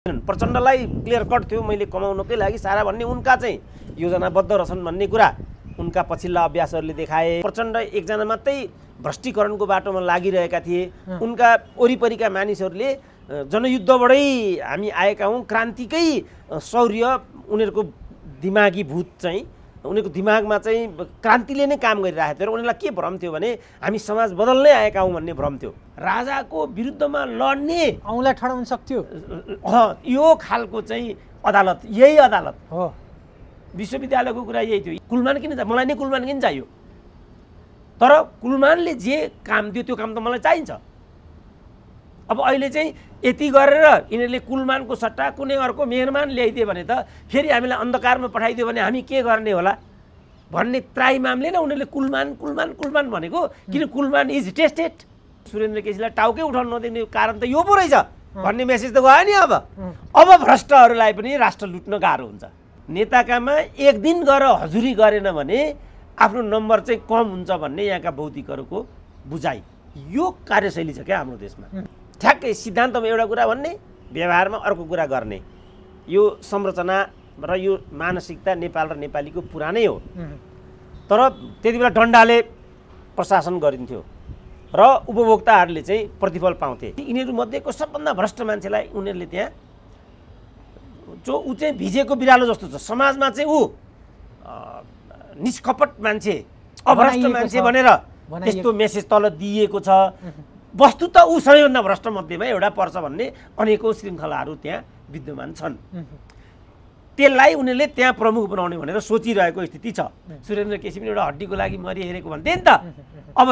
प्रचण्डलाई clear cut थियो मैले कमाउनकै लागि सारा भन्ने उनका चाहिँ योजनाबद्ध रहेछन् भन्ने कुरा उनका पछिल्ला अभ्यासहरूले देखाए। प्रचण्ड एकजना मात्रै भ्रष्टीकरणको बाटोमा लागिरहेका थिए। उनका वरिपरिका मानिसहरूले जनयुद्धबाटै हामी आएका हौँ, क्रान्तिकै शौर्य उनीहरूको दिमागी भूत चाहिँ उनीहरूको दिमागमा चाहिँ क्रान्तिले नै काम गरिरहेको थियो र उनीहरूलाई के भ्रम थियो भने हामी समाज बदल्नै आएका हौँ भन्ने भ्रम थियो। राजाको विरुद्धमा लड्ने औँलाई ठडाउन सक्थ्यो यो खालको चाहिँ अदालत, यही अदालत हो। विश्वविद्यालयको कुरा यही थियो। कुलमान किन चाहियो? मलाई नै कुलमान किन चाहियो? तर कुलमानले जे काम दियो त्यो काम त मलाई चाहिन्छ। अब अहिले चाहिँ यति गरेर यिनीहरूले कुलमानको सट्टा कुनै अर्को मेहरमान ल्याइदियो भने त फेरि हामीलाई अन्धकारमा पठाइदियो भने हामी के गर्ने होला भन्ने त्राइमामले नै उनीहरूले कुलमान कुलमान कुलमान भनेको। किन कुलमान इज टेस्टेड। सुरेन्द्र केसीलाई टाउकै उठाउन नदिने कारण त यो पो रहेछ भन्ने मेसेज त गयो नि। अब भ्रष्टहरूलाई पनि राष्ट्र लुट्न गाह्रो हुन्छ। नेताकामा एक दिन गएर हजुरी गरेन भने आफ्नो नम्बर चाहिँ कम हुन्छ भन्ने यहाँका बौद्धिकहरूको बुझाइ। यो कार्यशैली छ क्या हाम्रो देशमा। ठ्याक्कै सिद्धान्तमा एउटा कुरा भन्ने, व्यवहारमा अर्को कुरा गर्ने। यो संरचना र यो मानसिकता नेपाल र नेपालीको पुरानै हो। तर त्यति बेला डन्डाले प्रशासन गरिन्थ्यो र उपभोक्ताहरूले चाहिँ प्रतिफल पाउँथे। यिनीहरू मध्येको सबभन्दा भ्रष्ट मान्छेलाई उनीहरूले त्यहाँ जो ऊ चाहिँ भिजेको बिरालो जस्तो छ समाजमा चाहिँ ऊ निष्कपट मान्छे, अभ्रष्ट मान्छे भनेर त्यस्तो मेसेज तल दिइएको छ। वस्तु त ऊ सबैभन्दा भ्रष्ट मध्येमा एउटा पर्छ भन्ने अनेकौँ श्रृङ्खलाहरू त्यहाँ विद्यमान छन्। त्यसलाई उनीहरूले त्यहाँ प्रमुख बनाउने भनेर सोचिरहेको स्थिति छ। सुरेन्द्र केसी पनि एउटा हड्डीको लागि मरिहेरेको भन्थे नि त। अब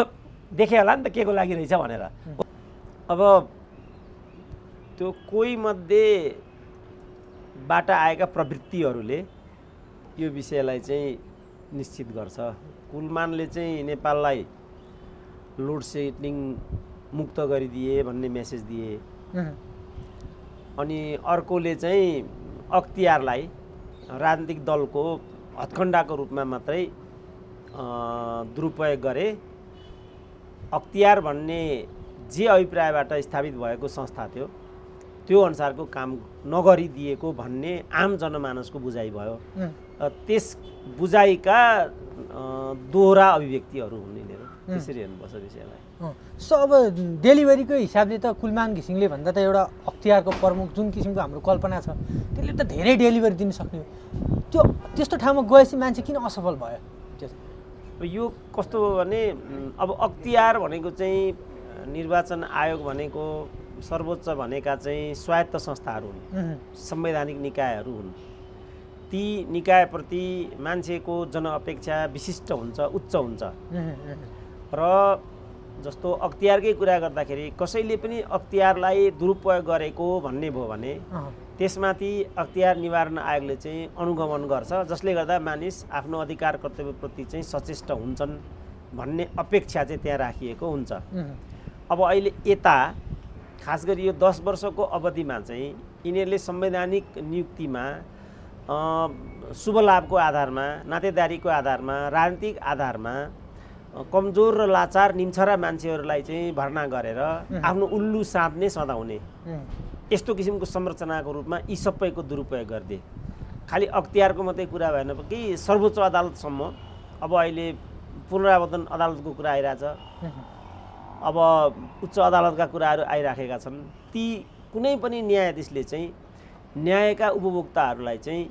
देखे होला नि त के को लागि रहेछ भनेर। अब त्यो कोही मध्येबाट आएका प्रवृत्तिहरूले यो विषयलाई चाहिँ निश्चित गर्छ। कुलमानले चाहिँ नेपाललाई लोड सेडिङ मुक्त गरिदिए भन्ने मेसेज दिए। अनि अर्कोले चाहिँ अख्तियारलाई राजनीतिक दलको हत्खण्डाको रूपमा मात्रै दुरुपयोग गरे। अख्तियार भन्ने जे अभिप्रायबाट स्थापित भएको संस्था थियो त्यो अनुसारको काम नगरिदिएको भन्ने आम जनमानसको बुझाइ भयो। त्यस बुझाइका दोहोरा अभिव्यक्तिहरू हुन् यिनीहरू। त्यसरी हेर्नुपर्छ विषयलाई। सो अब डेलिभरीको हिसाबले त कुलमान घिसिङले भन्दा त एउटा अख्तियारको प्रमुख जुन किसिमको हाम्रो कल्पना छ त्यसले त धेरै डेलिभरी दिन सक्ने हो। त्यो त्यस्तो ठाउँमा गएपछि मान्छे किन असफल भयो? यो कस्तो हो भने अब अख्तियार भनेको चाहिँ निर्वाचन आयोग भनेको सर्वोच्च भनेका चाहिँ स्वायत्त संस्थाहरू हुन्, संवैधानिक निकायहरू हुन्। ती निकायप्रति मान्छेको जनअपेक्षा विशिष्ट हुन्छ, उच्च हुन्छ। र जस्तो अख्तियारकै कुरा गर्दाखेरि कसैले पनि अख्तियारलाई दुरुपयोग गरेको भन्ने भयो भने त्यसमाथि अख्तियार निवारण आयोगले चाहिँ अनुगमन गर्छ, जसले गर्दा मानिस आफ्नो अधिकार कर्तव्यप्रति चाहिँ सचेष्ट हुन्छन् भन्ने अपेक्षा चाहिँ त्यहाँ राखिएको हुन्छ। अब अहिले यता खास गरी यो 10 वर्षको अवधिमा चाहिँ यिनीहरूले संवैधानिक नियुक्तिमा शुभ लाभको आधारमा, नातेदारीको आधारमा, राजनीतिक आधारमा कमजोर र लाचार निम्छरा मान्छेहरूलाई चाहिँ भर्ना गरेर आफ्नो उल्लु साँध नै सदाउने यस्तो किसिमको संरचनाको रूपमा यी सबैको दुरुपयोग गरिदिए। खालि अख्तियारको मात्रै कुरा भएन कि सर्वोच्च अदालतसम्म अब अहिले पुनरावर्तन अदालतको कुरा आइरहेछ। अब उच्च अदालतका कुराहरू आइराखेका छन्। ती कुनै पनि न्यायाधीशले चाहिँ न्यायका उपभोक्ताहरूलाई चाहिँ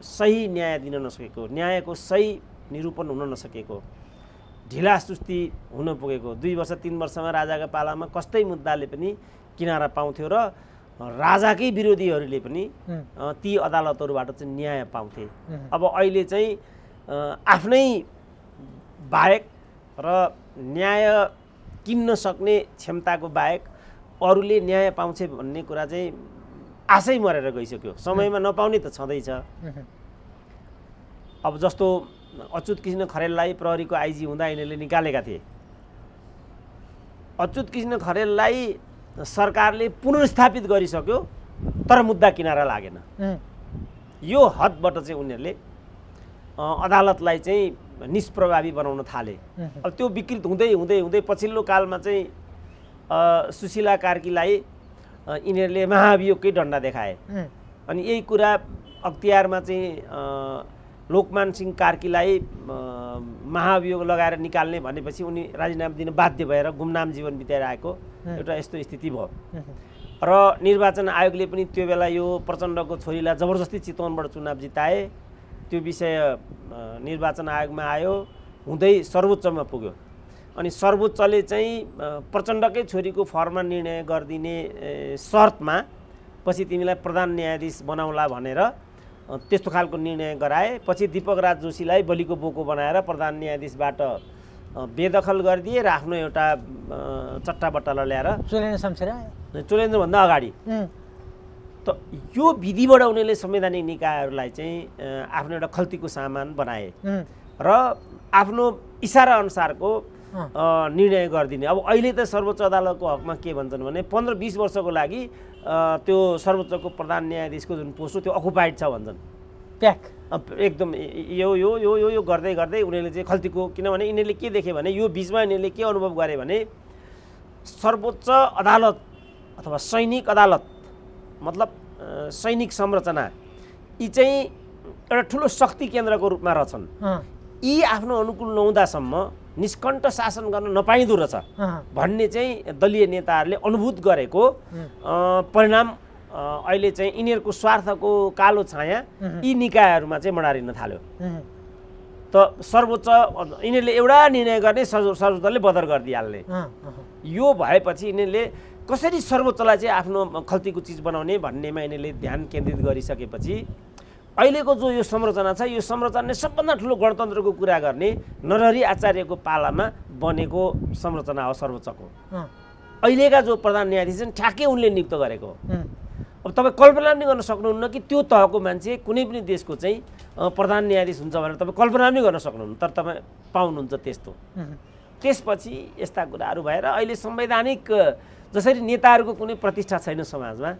सही न्याय दिन नसकेको, न्यायको सही निरूपण हुन नसकेको, ढिला सुस्ती हुन पुगेको। 2 वर्ष 3 वर्षमा राजाका पालामा कस्तै मुद्दाले पनि किनारा पाउँथ्यो र राजाकै विरोधीहरूले पनि ती अदालतहरूबाट चाहिँ न्याय पाउँथे। अब अहिले चाहिँ आफ्नै बाहेक र न्याय किन्न सक्ने क्षमताको बाहेक अरूले न्याय पाउँछ भन्ने कुरा चाहिँ आशै मरेर गइसक्यो। समयमा नपाउने त छँदैछ। अब जस्तो अच्युत कृष्ण खरेललाई प्रहरीको आइजी हुँदा यिनीहरूले निकालेका थिए। अच्युत कृष्ण खरेललाई सरकारले पुनर्स्थापित गरिसक्यो तर मुद्दा किनारा लागेन। यो हदबाट चाहिँ उनीहरूले अदालतलाई चाहिँ निष्प्रभावी बनाउन थाले। अब त्यो विकृत हुँदै हुँदै हुँदै पछिल्लो कालमा चाहिँ सुशीला कार्कीलाई यिनीहरूले महाभियोगकै डन्डा देखाए। अनि यही कुरा अख्तियारमा चाहिँ लोकमान सिंह कार्कीलाई महाभियोग लगाएर निकाल्ने भनेपछि उनी राजीनामा दिन बाध्य भएर गुमनाम जीवन बिताएर आएको एउटा यस्तो स्थिति भयो। र निर्वाचन आयोगले पनि त्यो बेला यो प्रचण्डको छोरीलाई जबरजस्ती चितवनबाट चुनाव जिताए। त्यो विषय निर्वाचन आयोगमा आयो, हुँदै सर्वोच्चमा पुग्यो। अनि सर्वोच्चले चाहिँ प्रचण्डकै छोरीको फर्ममा निर्णय गरिदिने शर्तमा पछि तिमीलाई प्रधान न्यायाधीश बनाउला भनेर त्यस्तो खालको निर्णय गराए। पछि दीपक राज जोशीलाई बलिको बोको बनाएर प्रधान न्यायाधीशबाट बेदखल गरिदिए र आफ्नो एउटा चट्टाबट्टालाई ल्याएर चोलेन्द्रभन्दा अगाडि त यो विधिबाट उनीहरूले संवैधानिक निकायहरूलाई चाहिँ आफ्नो एउटा खल्तीको सामान बनाए र आफ्नो इसारा अनुसारको निर्णय गरिदिने। अब अहिले त सर्वोच्च अदालतको हकमा के भन्छन् भने 15-20 वर्षको लागि त्यो सर्वोच्चको प्रधान न्यायाधीशको जुन पोस्ट हो त्यो अकुपाइड छ भन्छन्। प्याक एकदम यो यो यो यो यो गर्दै गर्दै उनीहरूले चाहिँ खल्तीको, किनभने यिनीहरूले के देखे भने यो बिचमा यिनीहरूले के अनुभव गरे भने सर्वोच्च अदालत अथवा सैनिक अदालत मतलब सैनिक संरचना यी चाहिँ एउटा ठुलो शक्ति केन्द्रको रूपमा रहेछन्। यी आफ्नो अनुकूल नहुँदासम्म निष्कण्ठ शासन गर्न नपाइँदो रहेछ भन्ने चाहिँ दलीय नेताहरूले अनुभूत गरेको परिणाम अहिले चाहिँ यिनीहरूको स्वार्थको कालो छाया यी निकायहरूमा चाहिँ मडारिन थाल्यो। त सर्वोच्च यिनीहरूले एउटा निर्णय गर्ने सर्वोच्चले बदर गरिदिइहाल्ने। यो भएपछि यिनीहरूले कसरी सर्वोच्चलाई चाहिँ आफ्नो खल्तीको चिज बनाउने भन्नेमा यिनीहरूले ध्यान केन्द्रित गरिसकेपछि अहिलेको जो यो संरचना छ यो संरचनाले सबभन्दा ठुलो गणतन्त्रको कुरा गर्ने नरहरि आचार्यको पालामा बनेको संरचना हो सर्वोच्चको। अहिलेका जो प्रधान न्यायाधीश छन् ठ्याक्कै उनले नियुक्त गरेको हो। अब तपाईँ कल्पना पनि गर्न सक्नुहुन्न कि त्यो तहको मान्छे कुनै पनि देशको चाहिँ प्रधान न्यायाधीश हुन्छ भनेर तपाईँ कल्पना पनि गर्न सक्नुहुन्न, तर तपाईँ पाउनुहुन्छ त्यस्तो। त्यसपछि यस्ता कुराहरू भएर अहिले संवैधानिक जसरी नेताहरूको कुनै प्रतिष्ठा छैन समाजमा,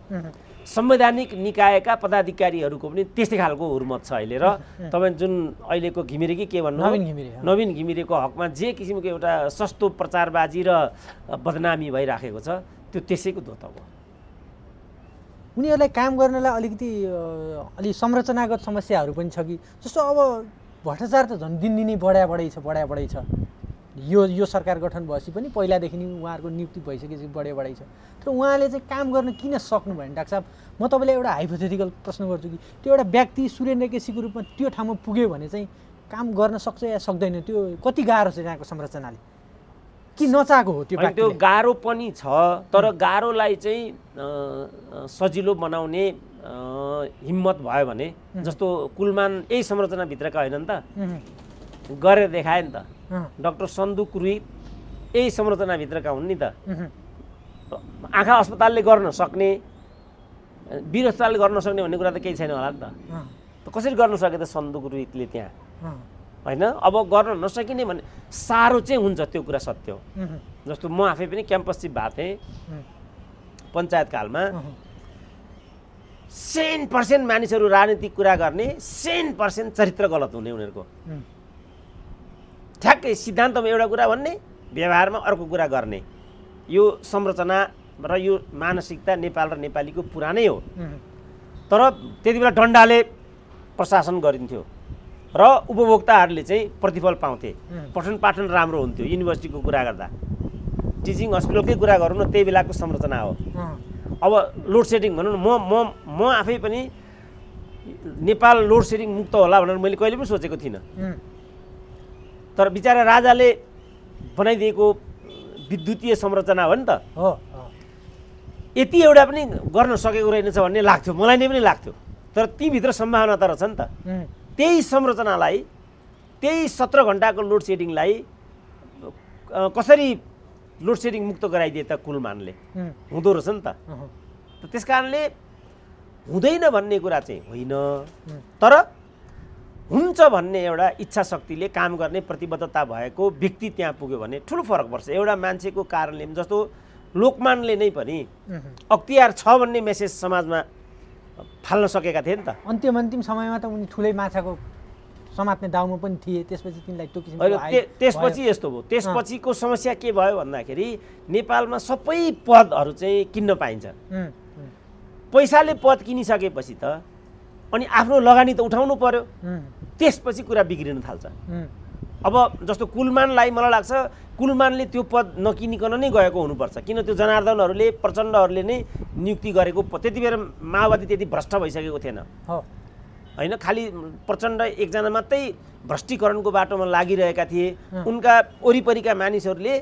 संवैधानिक निकायका पदाधिकारीहरूको पनि त्यस्तै खालको हुर्मत छ अहिले। र तपाईँ जुन अहिलेको घिमिरे कि के भन्नु नवीन घिमिरेको हकमा जे किसिमको एउटा सस्तो प्रचारबाजी र बदनामी भइराखेको छ त्यो त्यसैको धोत हो। उनीहरूलाई काम गर्नलाई अलिकति अलि संरचनागत समस्याहरू पनि छ कि जस्तो अब भ्रष्टाचार त झन् दिनदिनै बढाइ छ। यो सरकार गठन भएपछि पनि पहिलादेखि नै उहाँहरूको नियुक्ति भइसकेपछि बढाइ छ। तर उहाँले चाहिँ काम गर्न किन सक्नु भने डाक्टर साहब म तपाईँलाई एउटा हाइपोथेटिकल प्रश्न गर्छु कि त्यो एउटा व्यक्ति सुरेन्द्र केसीको रूपमा त्यो ठाउँमा पुग्यो भने चाहिँ काम गर्न सक्छ या सक्दैन, त्यो कति गाह्रो छ यहाँको संरचनाले कि नचाहेको हो? त्यो गाह्रो पनि छ, तर गाह्रोलाई चाहिँ सजिलो बनाउने हिम्मत भयो भने जस्तो कुलमान यही संरचनाभित्रका होइनन् त, गरेर देखाए नि त। डाक्टर सन्दु कुरुहित यही संरचनाभित्रका हुन् नि त। आँखा अस्पतालले गर्न सक्ने, वीर अस्पतालले गर्न सक्ने भन्ने कुरा त केही छैन होला नि त। कसरी गर्न सके त सन्दु कुरुहितले त्यहाँ, होइन? अब गर्न नसकिने भने साह्रो चाहिँ हुन्छ, त्यो कुरा सत्य हो। जस्तो म आफै पनि क्याम्पस चिफ भएको थिएँ पञ्चायत कालमा। 100% मानिसहरू राजनीतिक कुरा गर्ने, 100% चरित्र गलत हुने उनीहरूको। ठ्याक्कै सिद्धान्तमा एउटा कुरा भन्ने, व्यवहारमा अर्को कुरा गर्ने। यो संरचना र यो मानसिकता नेपाल र नेपालीको पुरानै हो। तर त्यति बेला डन्डाले प्रशासन गरिन्थ्यो र उपभोक्ताहरूले चाहिँ प्रतिफल पाउँथे। पठन पाठन राम्रो हुन्थ्यो। युनिभर्सिटीको कुरा गर्दा टिचिङ हस्पिटलकै कुरा गरौँ न, त्यही बेलाको संरचना हो। अब लोड सेडिङ भनौँ न, म आफै पनि नेपाल लोड सेडिङ मुक्त होला भनेर मैले कहिले पनि सोचेको थिइनँ। तर बिचारा राजाले बनाइदिएको विद्युतीय संरचना हो नि त, यति एउटा पनि गर्न सकेको रहेनछ भन्ने लाग्थ्यो, मलाई नै पनि लाग्थ्यो। तर तीभित्र सम्भावना त रहेछ नि त। त्यही संरचनालाई, त्यही 17 घन्टाको लोड सेडिङलाई कसरी लोड सेडिङ मुक्त गराइदिए त कुलमानले? हुँदो रहेछ नि त। त्यस कारणले हुँदैन भन्ने कुरा चाहिँ होइन, तर हुन्छ भन्ने एउटा इच्छा शक्तिले काम गर्ने प्रतिबद्धता भएको व्यक्ति त्यहाँ पुग्यो भने ठुलो फरक पर्छ। एउटा मान्छेको कारणले, जस्तो लोकमानले नै पनि अख्तियार छ भन्ने मेसेज समाजमा फाल्न सकेका थिए नि त। अन्तिम समयमा त उनी ठुलै माछाको समात्ने दाउमा पनि थिए। त्यसपछि तिनलाई त्यो किसिमको त्यसपछि यस्तो भयो। त्यसपछिको समस्या के भयो भन्दाखेरि नेपालमा सबै पदहरू चाहिँ किन्न पाइन्छ। पैसाले पद किनिसकेपछि त अनि आफ्नो लगानी त उठाउनु पर्यो, त्यसपछि कुरा बिग्रिन थाल्छ। अब जस्तो कुलमानलाई मलाई लाग्छ कुलमानले त्यो पद नकिनिकन नै गएको हुनुपर्छ, किन त्यो जनार्दनहरूले प्रचण्डहरूले नै नियुक्ति गरेको। त्यति बेला माओवादी त्यति भ्रष्ट भइसकेको थिएन होइन, खालि प्रचण्ड एकजना मात्रै भ्रष्टीकरणको बाटोमा लागिरहेका थिए। उनका वरिपरिका मानिसहरूले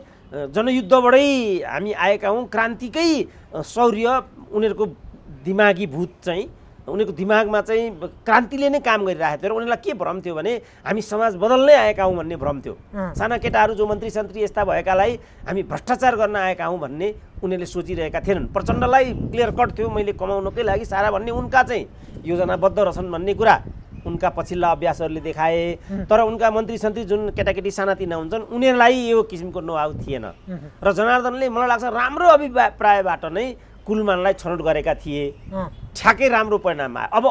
जनयुद्धबाटै हामी आएका हौँ, क्रान्तिकै शौर्य उनीहरूको दिमागी भूत चाहिँ उनीहरूको दिमागमा चाहिँ क्रान्तिले नै काम गरिरहेको थियो र उनीहरूलाई के भ्रम थियो भने हामी समाज बदल्नै आएका हौँ भन्ने भ्रम थियो। साना केटाहरू जो मन्त्री सन्त्री यस्ता भएकालाई हामी भ्रष्टाचार गर्न आएका हौँ भन्ने उनीहरूले सोचिरहेका थिएनन्। प्रचण्डलाई क्लियर कट थियो मैले कमाउनकै लागि सारा भन्ने, उनका चाहिँ योजनाबद्ध रहेछन् भन्ने कुरा उनका पछिल्ला अभ्यासहरूले देखाए। तर उनका मन्त्री सन्त्री जुन केटाकेटी सानातिना हुन्छन् उनीहरूलाई यो किसिमको नोहाउ थिएन र जनार्दनले मलाई लाग्छ राम्रो अभिप्रायबाट नै कुलमानलाई छनौट गरेका थिए, ठ्याक्कै राम्रो परिणाम आयो। अब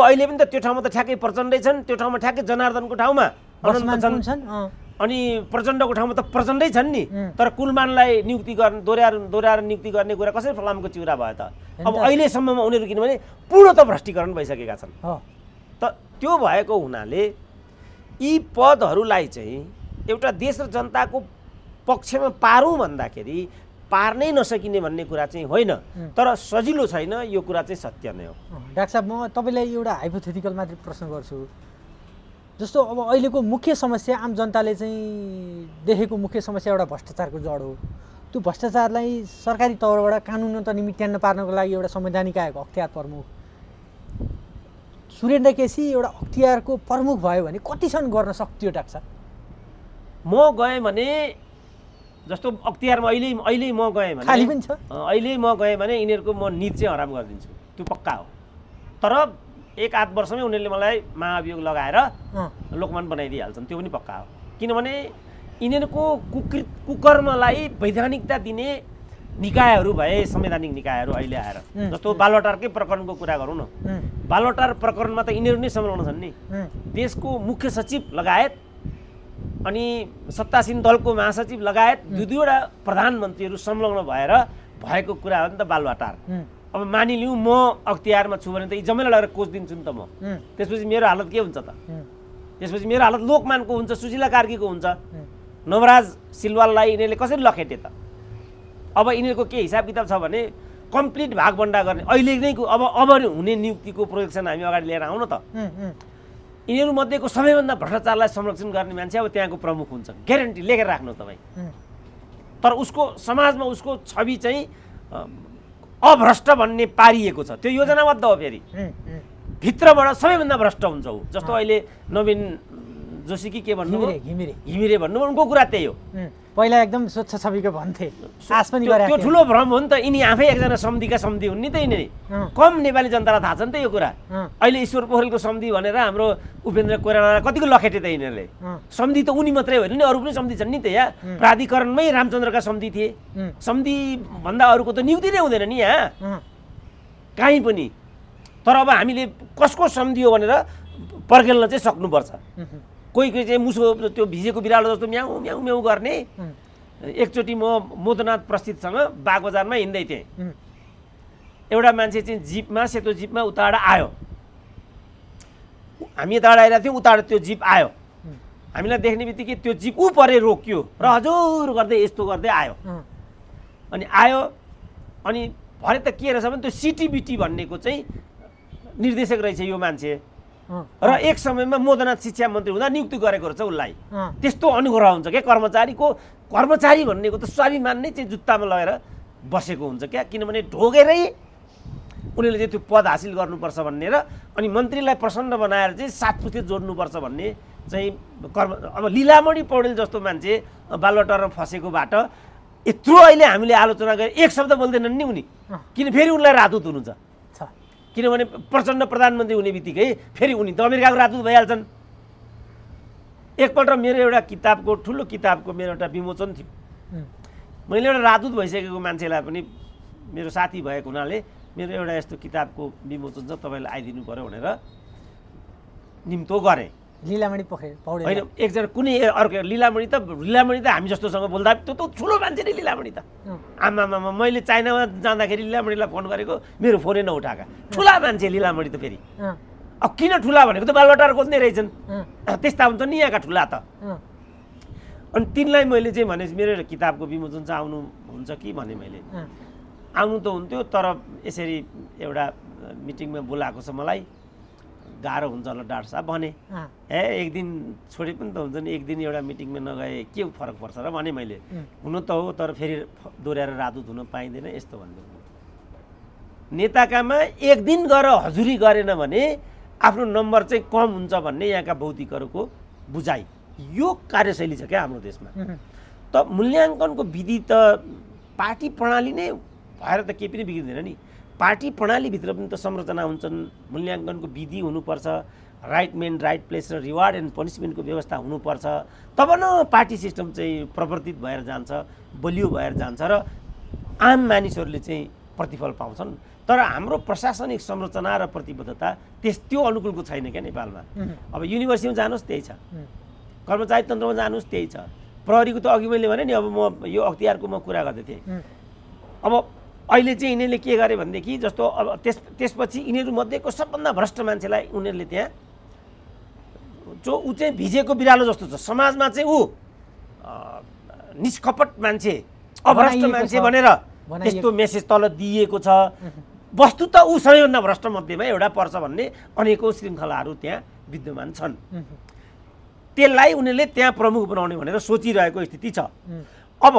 अहिले पनि त त्यो ठाउँमा त ठ्याक्कै प्रचण्डै छन्, त्यो ठाउँमा ठ्याक्कै जनार्दनको ठाउँमा अनन्त छन्, अनि प्रचण्डको ठाउँमा त प्रचण्डै छन् नि। तर कुलमानलाई नियुक्ति गर्ने दोहोऱ्याएर नियुक्ति गर्ने कुरा कसरी फलामको चिउरा भयो त? अब अहिलेसम्ममा उनीहरू किनभने पूर्णतः भ्रष्टीकरण भइसकेका छन्। त त्यो भएको हुनाले यी पदहरूलाई चाहिँ एउटा देश र जनताको पक्षमा पारौँ भन्दाखेरि पार्नै नसकिने भन्ने कुरा चाहिँ होइन, तर सजिलो छैन, यो कुरा चाहिँ सत्य नै हो। डाक्टर साहब, म तपाईँलाई एउटा हाइपोथेटिकल मात्रै प्रश्न गर्छु। जस्तो अब अहिलेको मुख्य समस्या आम जनताले चाहिँ देखेको मुख्य समस्या एउटा भ्रष्टाचारको जड हो। त्यो भ्रष्टाचारलाई सरकारी तौरबाट कानुन त निमित्यान्न पार्नको लागि एउटा संवैधानिक आएको अख्तियार प्रमुख सुरेन्द्र केसी एउटा अख्तियारको प्रमुख भयो भने कतिसम्म गर्न सक्थ्यो डाक्टर साहब? म गएँ भने जस्तो अख्तियारमा अहिले म गएँ भने खाली पनि छ, अहिले म गएँ भने यिनीहरूको म निद चाहिँ हराम गरिदिन्छु, त्यो पक्का हो। तर 1-8 वर्षमै उनीहरूले मलाई महाभियोग लगाएर लोकमान बनाइदिइहाल्छन्, त्यो पनि पक्का हो। किनभने यिनीहरूको कुकर्मलाई वैधानिकता दिने निकायहरू भए, संवैधानिक निकायहरू अहिले आएर। जस्तो बालुवाटारकै प्रकरणको कुरा गरौँ न, बालुवाटार प्रकरणमा त यिनीहरू नै संलग्न छन् नि। देशको मुख्य सचिव लगायत अनि सत्तासीन दलको महासचिव लगायत दुईवटा प्रधानमन्त्रीहरू संलग्न भएर भएको कुरा हो नि त बालुवाटार। अब मानिलिउँ म अख्तियारमा छु भने त यी जम्मै लगेर कोच दिन्छु नि त म, त्यसपछि मेरो हालत के हुन्छ त? त्यसपछि मेरो हालत लोकमानको हुन्छ, सुशीला कार्कीको हुन्छ, नवराज सिलवाललाई यिनीहरूले कसरी लखेटे त? अब यिनीहरूको के हिसाब किताब छ भने कम्प्लिट भागबन्डा गर्ने अहिले नै अब हुने नियुक्तिको प्रोजेक्सन हामी अगाडि लिएर आउँ न त। यिनीहरू मध्येको सबैभन्दा भ्रष्टाचारलाई संरक्षण गर्ने मान्छे अब त्यहाँको प्रमुख हुन्छ, ग्यारेन्टी लेखेर राख्नु तपाईँ। तर उसको समाजमा उसको छवि चाहिँ अभ्रष्ट भन्ने पारिएको छ, त्यो योजनाबद्ध हो। फेरि भित्रबाट सबैभन्दा भ्रष्ट हुन्छ ऊ। जस्तो अहिले नवीन जोशी कि के भन्नु घिमिरे भन्नु, उनको कुरा त्यही हो। पहिला एकदम स्वच्छ छविको भन्थे, आश पनि गरे। त्यो ठुलो भ्रम हो नि त, यिनी आफै एकजना सम्धिका सम्धि हुन् नि त। यिनीहरू कम नेपाली जनतालाई थाहा छ नि त यो कुरा। अहिले ईश्वर पोखरेलको सम्धि भनेर हाम्रो उपेन्द्र कोइरालालाई कतिको लखेटे त यिनीहरूले। सम्धि त उनी मात्रै होइन नि, अरू पनि सम्धि छन् नि त। यहाँ प्राधिकरणमै रामचन्द्रका सम्धि थिए, सम्धि भन्दा अरूको त नियुक्ति नै हुँदैन नि यहाँ कहीँ पनि। तर अब हामीले कसको सम्धि हो भनेर पर्खेल्न चाहिँ सक्नुपर्छ। कोही चाहिँ मुसो त्यो भिजेको बिरालो जस्तो म्याउ म्याउ म्याउ गर्ने। एकचोटि म मोदनाथ प्रस्थितसँग बागबजारमा हिँड्दै थिएँ, एउटा मान्छे चाहिँ जिपमा, सेतो जिपमा उताबाट आयो, हामी यताबाट आइरहेको थियौँ, उताबाट त्यो जिप आयो। हामीलाई देख्ने बित्तिकै त्यो जिप ऊ परे रोक्यो र हजुर गर्दै यस्तो गर्दै आयो। अनि आयो अनि भरे त के रहेछ भने त्यो सिटिबिटी भन्नेको चाहिँ निर्देशक रहेछ यो मान्छे, र एक समयमा मोदनाथ शिक्षा मन्त्री हुँदा नियुक्ति गरेको रहेछ उसलाई। त्यस्तो अनुग्रह हुन्छ क्या कर्मचारी भन्नेको त स्वाभिमान नै चाहिँ जुत्तामा लगेर बसेको हुन्छ क्या। किनभने ढोगेरै उनीहरूले चाहिँ त्यो पद हासिल गर्नुपर्छ भन्ने र अनि मन्त्रीलाई प्रसन्न बनाएर चाहिँ 7 पुस्ते जोड्नुपर्छ भन्ने चाहिँ अब लीलामणि पौडेल जस्तो मान्छे बालुवाटारमा फसेकोबाट यत्रो अहिले हामीले आलोचना गरे, एक शब्द बोल्दैनन् नि उनी, किन फेरि उनलाई राजदूत हुनुहुन्छ। किनभने प्रचण्ड प्रधानमन्त्री हुने बित्तिकै फेरि उनी त अमेरिकाको राजदूत भइहाल्छन्। एकपल्ट मेरो एउटा किताबको ठुलो किताबको मेरो एउटा विमोचन थियो, मैले एउटा राजदूत भइसकेको मान्छेलाई पनि मेरो साथी भएको हुनाले मेरो एउटा यस्तो किताबको विमोचन छ, तपाईँलाई आइदिनु पर्यो भनेर निम्तो गरेँ। लीलामणि पौडेल होइन एकजना कुनै अर्को लीलामणि त हामी जस्तोसँग बोल्दा त्यो त ठुलो मान्छे नि लीलामणि त आमामा मैले चाइनामा जाँदाखेरि लीलामणिलाई फोन गरेको मेरो फोनै नउठाएका ठुला मान्छे लीलामणि त फेरि अब किन ठुला भनेको त बालबटार खोज्ने रहेछन् त्यस्ता हुन्छ नि यहाँका ठुला त अनि तिनलाई मैले चाहिँ भने मेरो किताबको विमोचन चाहिँ आउनु हुन्छ कि भने मैले आउनु त हुन्थ्यो तर यसरी एउटा मिटिङमा बोलाएको छ मलाई गाह्रो हुन्छ होला डाक्टर साहब भने एक दिन छोडे पनि त हुन्छ नि एक दिन एउटा मिटिङमा नगए के फरक पर्छ र भने मैले हुनु त हो तर फेरि दोहोऱ्याएर राजदूत हुन पाइँदैन यस्तो भन्दै नेताकामा एक दिन गएर हजुरी गरेन भने आफ्नो नम्बर चाहिँ कम हुन्छ भन्ने यहाँका बौद्धिकहरूको बुझाइ यो कार्यशैली छ क्या हाम्रो देशमा त मूल्याङ्कनको विधि त पार्टी प्रणाली नै भएर त केही पनि बिग्रिँदैन नि पार्टी प्रणालीभित्र पनि त संरचना हुन्छन् मूल्याङ्कनको विधि हुनुपर्छ राइट मेन राइट प्लेस र रिवार्ड एन्ड पनिसमेन्टको व्यवस्था हुनुपर्छ तब न पार्टी सिस्टम चाहिँ प्रवर्तित भएर जान्छ बलियो भएर जान्छ र आम मानिसहरूले चाहिँ प्रतिफल पाउँछन् तर हाम्रो प्रशासनिक संरचना र प्रतिबद्धता त्यो अनुकूलको छैन क्या नेपालमा अब युनिभर्सिटीमा जानुहोस् त्यही छ कर्मचारी तन्त्रमा जानुहोस् त्यही छ प्रहरीको त अघि मैले भने नि अब म यो अख्तियारको म कुरा गर्दै थिएँ अब अहिले चाहिँ यिनीहरूले के गरे भनेदेखि जस्तो अब त्यसपछि यिनीहरूमध्येको सबभन्दा भ्रष्ट मान्छेलाई उनीहरूले त्यहाँ जो ऊ चाहिँ भिजेको बिरालो जस्तो छ समाजमा चाहिँ ऊ निष्कपट मान्छे अभ्रष्ट मान्छे भनेर त्यस्तो मेसेज तल दिइएको छ वस्तु त ऊ सबैभन्दा भ्रष्ट मध्येमा एउटा पर्छ भन्ने अनेकौँ श्रृङ्खलाहरू त्यहाँ विद्यमान छन् त्यसलाई उनीहरूले त्यहाँ प्रमुख बनाउने भनेर सोचिरहेको स्थिति छ अब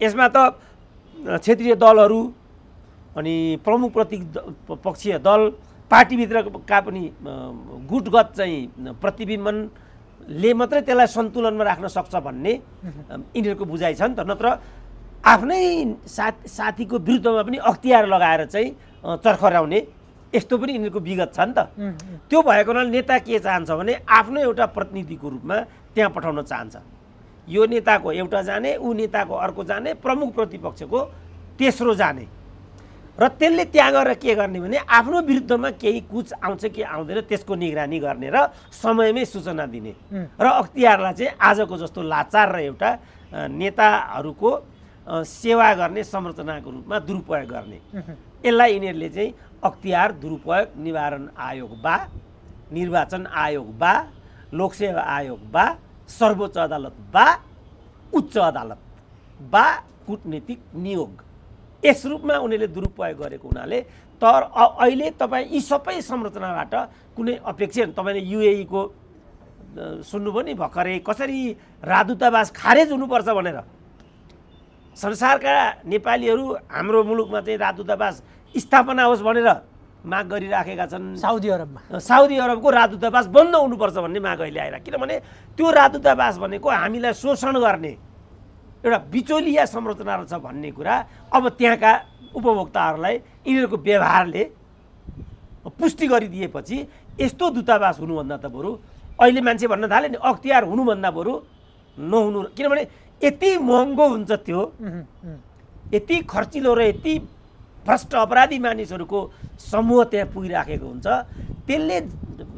यसमा त क्षेत्रीय दलहरू अनि प्रमुख पक्षीय दल पार्टीभित्रका पनि गुटगत चाहिँ प्रतिबिम्बनले मात्रै त्यसलाई सन्तुलनमा राख्न सक्छ भन्ने यिनीहरूको बुझाइ छ नि त नत्र आफ्नै साथीको विरुद्धमा पनि अख्तियार लगाएर चाहिँ चर्खराउने यस्तो पनि यिनीहरूको विगत छ नि त त्यो भएको हुनाले नेता के चाहन्छ भने आफ्नो एउटा प्रतिनिधिको रूपमा त्यहाँ पठाउन चाहन्छ यो नेताको एउटा जाने ऊ नेताको अर्को जाने प्रमुख प्रतिपक्षको तेस्रो जाने र त्यसले त्यहाँ गएर के गर्ने भने आफ्नो विरुद्धमा केही कुछ आउँछ कि आउँदैन त्यसको निगरानी गर्ने र समयमै सूचना दिने र अख्तियारलाई चाहिँ आजको जस्तो लाचार र एउटा नेताहरूको सेवा गर्ने संरचनाको रूपमा दुरुपयोग गर्ने यसलाई यिनीहरूले चाहिँ अख्तियार दुरुपयोग निवारण आयोग बा निर्वाचन आयोग बा लोकसेवा आयोग बा सर्वोच्च अदालत बा उच्च अदालत बा कूटनीतिक नियोग यस रूपमा उनीहरूले दुरुपयोग गरेको हुनाले तर अहिले तपाईँ यी सबै संरचनाबाट कुनै अपेक्षा तपाईँले युएई को सुन्नुभयो नि भर्खरै कसरी राजदूतावास खारेज हुनुपर्छ भनेर संसारका नेपालीहरू हाम्रो मुलुकमा चाहिँ राजदूतावास स्थापना होस् भनेर माग गरिराखेका छन् साउदी अरबको राजदूतावास बन्द हुनुपर्छ भन्ने माग अहिले आइरहेको किनभने त्यो राजदूतावास भनेको हामीलाई शोषण गर्ने एउटा बिचौलिया संरचना छ भन्ने कुरा अब त्यहाँका उपभोक्ताहरूलाई यिनीहरूको व्यवहारले पुष्टि गरिदिएपछि यस्तो दूतावास हुनुभन्दा त बरु अहिले मान्छे भन्न थाले नि अख्तियार हुनुभन्दा बरु नहुनु किनभने यति महँगो हुन्छ त्यो यति खर्चिलो र यति भ्रष्ट अपराधी मानिसहरूको समूह त्यहाँ पुगिराखेको हुन्छ त्यसले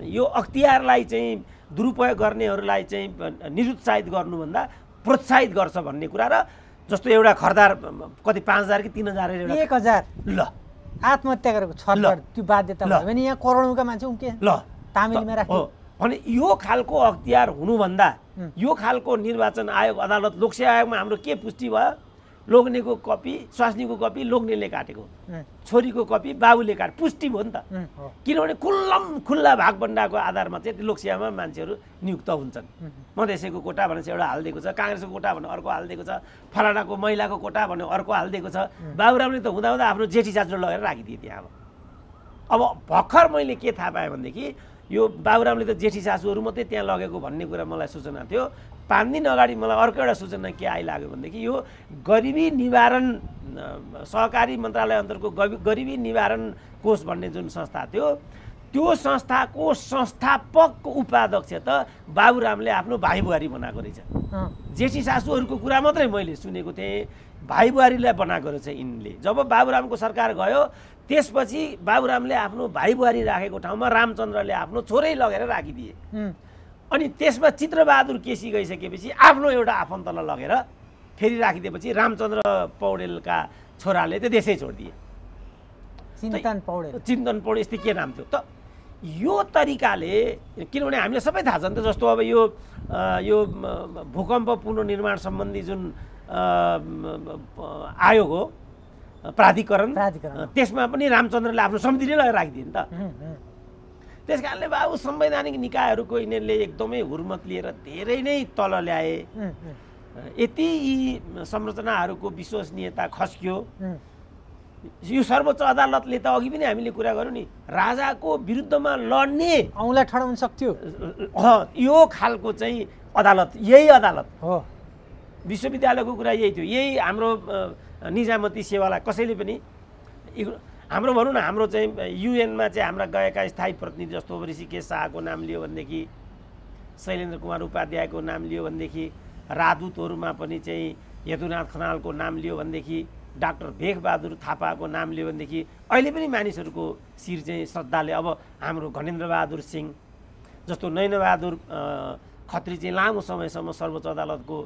यो अख्तियारलाई चाहिँ दुरुपयोग गर्नेहरूलाई चाहिँ निरुत्साहित गर्नुभन्दा प्रोत्साहित गर्छ भन्ने कुरा र जस्तो एउटा खरदार कति 5,000 कि 3,000 1,000 ल आत्महत्या गरेको छलफल त्यो बाध्यता भयो भने यहाँ करोडौँका मान्छे उम्के ल तामिलमा राख्यो अनि यो खालको अख्तियार हुनुभन्दा यो खालको निर्वाचन आयोग अदालत लोकसेवा आयोगमा हाम्रो के पुष्टि भयो लोग्नेको कपी स्वास्नीको कपी लोग्नेले काटेको छोरीको कपी बाबुले काटे पुष्टि भयो नि त किनभने खुल्ला भागभण्डाको आधारमा चाहिँ लोकसेवामा मान्छेहरू नियुक्त हुन्छन् मधेसीको कोटा भनेपछि एउटा हालिदिएको छ काङ्ग्रेसको कोटा भने अर्को हालिदिएको छ फलानाको महिलाको कोटा भने अर्को हालिदिएको छ बाबुरामले त हुँदा हुँदा आफ्नो जेठी चाचुले लगेर राखिदिए त्यहाँ अब भर्खर मैले के थाहा पाएँ भनेदेखि यो बाबुरामले त जेठी सासूहरू मात्रै त्यहाँ लगेको भन्ने कुरा मलाई सूचना थियो 5 दिन अगाडि मलाई अर्को एउटा सूचना के आइलाग्यो भनेदेखि यो गरिबी निवारण सहकारी मन्त्रालय अन्तर्गतको गरिबी निवारण कोष भन्ने जुन संस्था थियो त्यो संस्थाको संस्थापक उपाध्यक्ष त बाबुरामले आफ्नो भाइ बुहारी बनाएको रहेछ जेठी सासूहरूको कुरा मात्रै मैले सुनेको थिएँ भाइ बुहारीलाई बनाएको रहेछ यिनले जब बाबुरामको सरकार गयो त्यसपछि बाबुरामले आफ्नो भाइ बुहारी राखेको ठाउँमा रामचन्द्रले आफ्नो छोरै लगेर राखिदिए अनि त्यसमा चित्रबहादुर केसी गइसकेपछि आफ्नो एउटा आफन्तलाई लगेर फेरि राखिदिएपछि रामचन्द्र पौडेलका छोराले त्यो देशै छोडिदिए। चिन्तन पौडेल यस्तै के नाम थियो त। यो तरिकाले किनभने हामीले सबै थाहा छ नि त, जस्तो अब यो भूकम्प पुनर्निर्माण सम्बन्धी जुन आयोग हो प्राधिकरण, त्यसमा पनि रामचन्द्रले आफ्नो समिति नै लगेर राखिदिए नि त। त्यस कारणले बाबु संवैधानिक निकायहरूको यिनीहरूले एकदमै हुर्मत लिएर धेरै नै तल ल्याए। यति यी संरचनाहरूको विश्वसनीयता खस्कियो। यो सर्वोच्च अदालतले त अघि पनि हामीले कुरा गऱ्यौँ नि, राजाको विरुद्धमा लड्ने औँला ठडाउन सक्थ्यो। यो खालको चाहिँ अदालत, यही अदालत हो। विश्वविद्यालयको कुरा यही थियो। यही हाम्रो निजामती सेवालाई कसैले पनि हाम्रो भनौँ न, हाम्रो चाहिँ युएनमा चाहिँ हाम्रा गएका स्थायी प्रतिनिधि जस्तो ऋषिकेश शाहको नाम लियो भनेदेखि, शैलेन्द्र कुमार उपाध्यायको नाम लियो भनेदेखि, राजदूतहरूमा पनि चाहिँ यदुनाथ खनालको नाम लियो भनेदेखि, डाक्टर भेखबहादुर थापाको नाम लियो भनेदेखि अहिले पनि मानिसहरूको शिर चाहिँ श्रद्धाले। अब हाम्रो घनेन्द्रबहादुर सिंह जस्तो, नयनबहादुर खत्री चाहिँ लामो समयसम्म सर्वोच्च अदालतको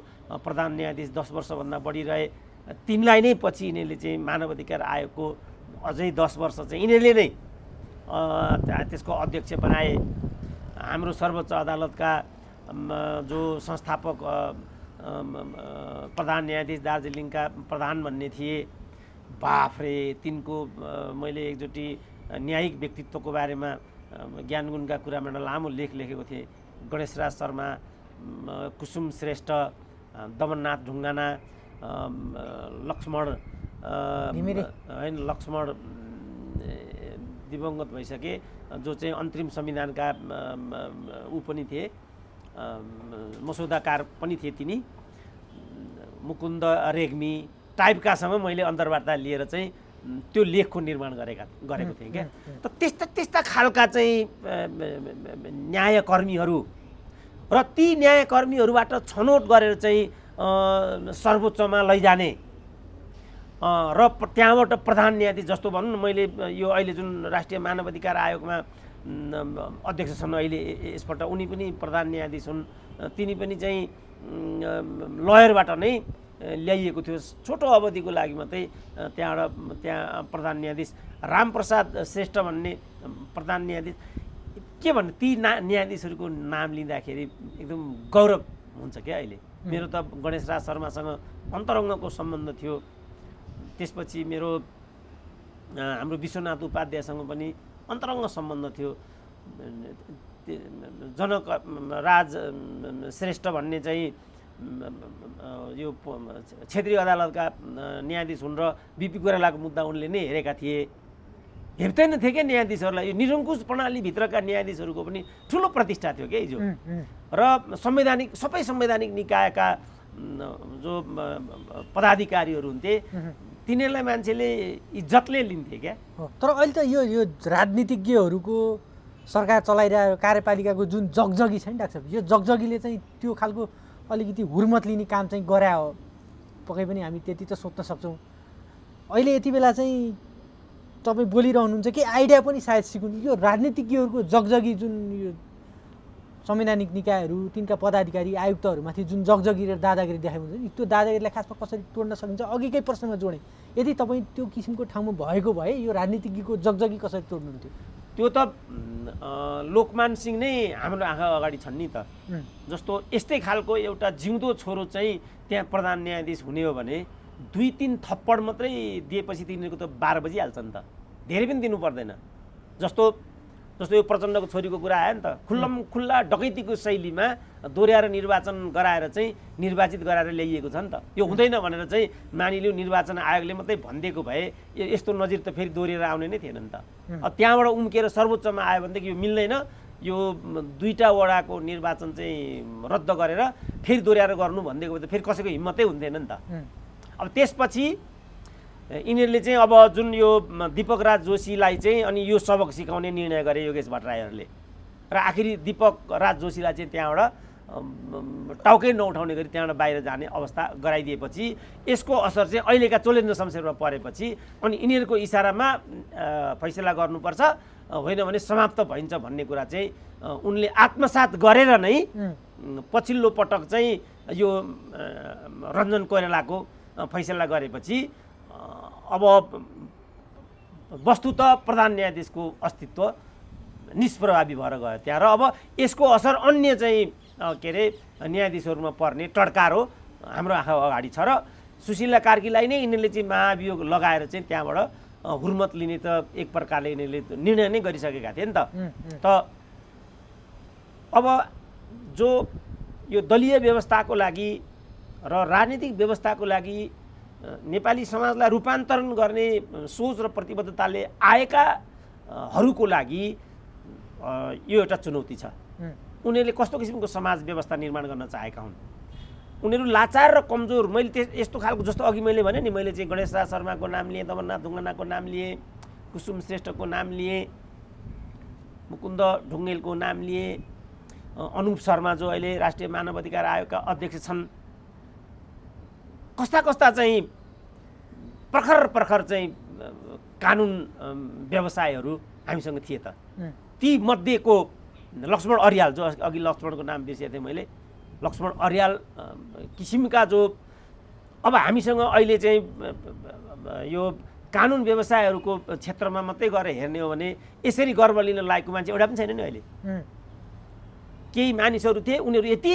प्रधान न्यायाधीश 10 वर्षभन्दा बढी रहे। तिनलाई नै पछि यिनीहरूले चाहिँ मानव अधिकार आयोगको अझै 10 वर्ष चाहिँ यिनीहरूले नै त्यसको अध्यक्ष बनाए। हाम्रो सर्वोच्च अदालतका जो संस्थापक प्रधान न्यायाधीश दार्जिलिङका प्रधान भन्ने थिए, बाफरे तिनको मैले एकचोटि न्यायिक व्यक्तित्वको बारेमा ज्ञानगुणका कुरामा एउटा लामो लेख लेखेको थिएँ। गणेशराज शर्मा, कुसुम श्रेष्ठ, दमननाथ ढुङ्गाना, लक्ष्मण होइन लक्ष्मण दिवंगत भइसके, जो चाहिँ अन्तरिम संविधानका ऊ पनि थिए, मसौदाकार पनि थिए तिनी, मुकुन्द रेग्मी टाइपकासँग मैले अन्तर्वार्ता लिएर चाहिँ त्यो लेखको निर्माण गरेको थिएँ क्या। त त्यस्ता खालका चाहिँ न्यायकर्मीहरू र ती न्यायकर्मीहरूबाट छनौट गरेर चाहिँ सर्वोच्चमा लैजाने र त्यहाँबाट प्रधान न्यायाधीश जस्तो भनौँ न, मैले यो अहिले जुन राष्ट्रिय मानव अधिकार आयोगमा अध्यक्ष छन् अहिले यसपल्ट, उनी पनि प्रधान न्यायाधीश हुन्। तिनी पनि चाहिँ लयरबाट नै ल्याइएको थियो, छोटो अवधिको लागि मात्रै। त्यहाँ प्रधान न्यायाधीश रामप्रसाद श्रेष्ठ भन्ने प्रधान न्यायाधीश, के भन्ने ती न्यायाधीशहरूको नाम लिँदाखेरि एकदम गौरव हुन्छ क्या। अहिले मेरो त गणेशराज शर्मासँग अन्तरङ्गको सम्बन्ध थियो। त्यसपछि मेरो हाम्रो विश्वनाथ उपाध्यायसँग पनि अन्तरङ्ग सम्बन्ध थियो। जनक राज श्रेष्ठ भन्ने चाहिँ यो क्षेत्रीय अदालतका न्यायाधीश हुन् र बिपी कोइरालाको मुद्दा उनले नै हेरेका थिए। हेप्दैन थिए क्या न्यायाधीशहरूलाई। यो निरङ्कुश प्रणालीभित्रका न्यायाधीशहरूको पनि ठुलो प्रतिष्ठा थियो क्या हिजो। र सबै संवैधानिक निकायका जो पदाधिकारीहरू हुन्थे तिनीहरूलाई मान्छेले इज्जतले लिन्थे क्या। तर अहिले त यो राजनीतिज्ञहरूको सरकार चलाइरहेको कार्यपालिकाको जुन जगजगी छ नि डाक्टर साहब, यो जगजगीले चाहिँ त्यो खालको अलिकति हुर्मत लिने काम चाहिँ गरे हो। पक्कै पनि हामी त्यति त सोध्न सक्छौँ। अहिले यति बेला चाहिँ तपाईँ बोलिरहनुहुन्छ कि आइडिया पनि सायद सिकुन्। यो राजनीतिज्ञहरूको जगजगी जुन यो संवैधानिक निकायहरू तिनका पदाधिकारी आयुक्तहरूमाथि जुन जगजगी र दादागिरी देखाएको हुन्छ नि, त्यो दादागिरीलाई खासमा कसरी तोड्न सकिन्छ? अघिकै प्रश्नमा जोडेँ, यदि तपाईँ त्यो किसिमको ठाउँमा भएको भए यो राजनीतिज्ञको जगजगी कसरी तोड्नुहुन्थ्यो? त्यो त लोकमान सिंह नै हाम्रो आँखा अगाडि छन् नि त। जस्तो यस्तै खालको एउटा जिउँदो छोरो चाहिँ त्यहाँ प्रधान न्यायाधीश हुने हो भने 2-3 थप्पड मात्रै दिएपछि तिनीहरूको त 12 बजिहाल्छ नि त, धेरै पनि दिनु पर्दैन। जस्तो यो प्रचण्डको छोरीको कुरा आयो नि त, खुल्ला डकैतीको शैलीमा दोहोऱ्याएर निर्वाचन गराएर चाहिँ निर्वाचित गराएर ल्याइएको छ नि त। यो हुँदैन भनेर चाहिँ मानिलियो निर्वाचन आयोगले मात्रै भनिदिएको भए यस्तो नजिर त फेरि दोहोरिएर आउने नै थिएन नि त। त्यहाँबाट उम्केर सर्वोच्चमा आयो भनेदेखि यो मिल्दैन, यो 2टा वडाको निर्वाचन चाहिँ रद्द गरेर फेरि दोहोऱ्याएर गर्नु भनिदिएको भए त फेरि कसैको हिम्मतै हुन्थेन नि त। अब त्यसपछि यिनीहरूले चाहिँ अब जुन यो दीपक राज जोशीलाई चाहिँ अनि यो सबक सिकाउने निर्णय गरे योगेश भट्टराईहरूले, र आखिरी दीपक राज जोशीलाई चाहिँ त्यहाँबाट टाउकै नउठाउने गरी त्यहाँबाट बाहिर जाने अवस्था गराइदिएपछि यसको असर चाहिँ अहिलेका चोलेन्द्र शमशेरमा परेपछि अनि यिनीहरूको इसारामा फैसला गर्नुपर्छ, होइन भने समाप्त भइन्छ भन्ने कुरा चाहिँ उनले आत्मसात गरेर नै पछिल्लो पटक चाहिँ यो रञ्जन कोइरालाको फैसला गरेपछि अब वस्तुत प्रधान न्यायाधीशको अस्तित्व निष्प्रभावी भएर गयो त्यहाँ। र अब यसको असर अन्य चाहिँ के अरे न्यायाधीशहरूमा पर्ने टड्कार हो हाम्रो आँखा अगाडि छ। र सुशीला कार्कीलाई नै यिनीहरूले चाहिँ महाभियोग लगाएर चाहिँ त्यहाँबाट हुर्मत लिने त एक प्रकारले यिनीहरूले निर्णय नै गरिसकेका थिए नि त। अब जो यो दलीय व्यवस्थाको लागि र राजनीतिक व्यवस्थाको लागि नेपाली समाजलाई रूपान्तरण गर्ने सोच र प्रतिबद्धताले आएकाहरूको लागि यो एउटा चुनौती छ। उनीहरूले कस्तो किसिमको समाज व्यवस्था निर्माण गर्न चाहेका हुन्। उनीहरू लाचार र कमजोर, मैले यस्तो खालको जस्तो अघि मैले भने नि, मैले चाहिँ गणेश राज शर्माको नाम लिएँ, दमननाथ ढुङ्गानाको नाम लिएँ, कुसुम श्रेष्ठको नाम लिएँ, मुकुन्द ढुङ्गेलको नाम लिएँ, अनुप शर्मा जो अहिले राष्ट्रिय मानव अधिकार आयोगका अध्यक्ष छन्, कस्ता कस्ता चाहिँ प्रखर चाहिँ कानुन व्यवसायहरू हामीसँग थिए त। ती मध्येको लक्ष्मण अर्याल, जो अघि लक्ष्मणको नाम बिर्सेको थिएँ मैले, लक्ष्मण अर्याल किसिमका जो अब हामीसँग अहिले चाहिँ यो कानुन व्यवसायहरूको क्षेत्रमा मात्रै गएर हेर्ने हो भने यसरी गर्व लिन लायकको मान्छे एउटा पनि छैन नि अहिले। केही मानिसहरू थिए, उनीहरू यति